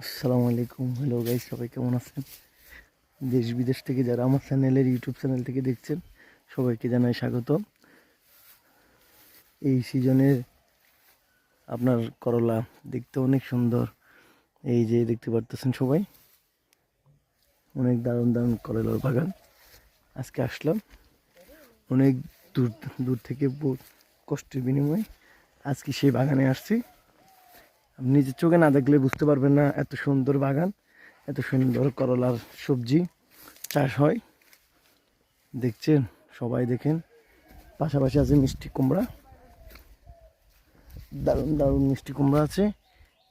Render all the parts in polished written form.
আসসালামু আলাইকুম। Hello guys, সবাই কেমন আছেন? দেশ বিদেশ থেকে যারা আমার ইউটিউব চ্যানেল থেকে দেখছেন, সবাইকে জানাই স্বাগত। এই সিজনের আপনার করলা দেখতে অনেক সুন্দর। এই যে দেখতে পারতেছেন সবাই, অনেক দারুণ দারুণ করলার বাগান। আজকে আসলাম অনেক দূর দূর থেকে, কষ্টের বিনিময়ে আজকে সেই বাগানে আসছি। আপনি নিজের চোখে না দেখলে বুঝতে পারবেন না, এত সুন্দর বাগান, এত সুন্দর করলার সবজি চাষ হয়। দেখছেন সবাই, দেখেন। পাশাপাশি আছে মিষ্টি কুমড়া, দারুণ দারুণ মিষ্টি কুমড়া আছে।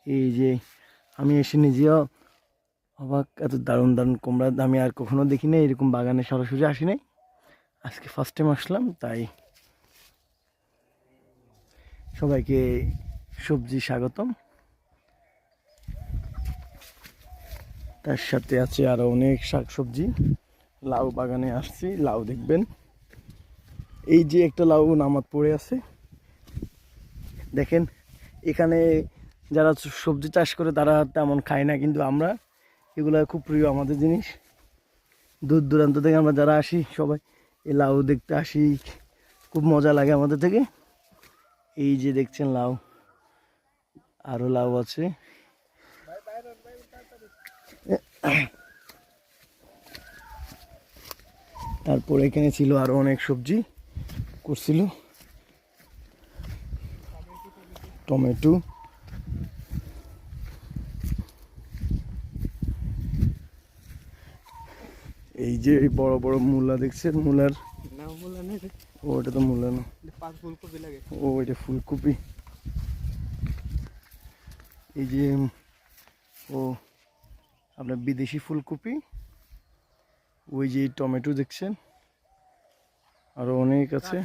এই যে আমি এসে নিজেও অবাক, এত দারুণ দারুণ কুমড়া আমি আর কখনো দেখি নাই। এরকম বাগানে সরাসরি আসি নাই, আজকে ফার্স্ট টাইম আসলাম। তাই সবাইকে সবজি স্বাগতম। তার সাথে আছে আরো অনেক শাক সবজি। লাউ বাগানে আসছি, লাউ দেখবেন। এই যে একটা লাউ নামাত পড়ে আছে, দেখেন। এখানে যারা সবজি চাষ করে তারা তেমন খায় না, কিন্তু আমরা এগুলো খুব প্রিয় আমাদের জিনিস। দূর দূরান্ত থেকে আমরা যারা আসি সবাই এই লাউ দেখতে আসি, খুব মজা লাগে আমাদের থেকে। এই যে দেখছেন লাউ, আরো লাউ আছে। তারপর এখানে ছিল আরো অনেক সবজি করছিল, টমেটো। এই যে এই বড় বড় মূলা দেখছেন, মূলার ও ওটা তো মূলা না, ও এটা ফুলকপি। এই যে ও আপনার বিদেশি ফুলকপি। ওই যে টমেটো দেখছেন, আরো অনেক আছে।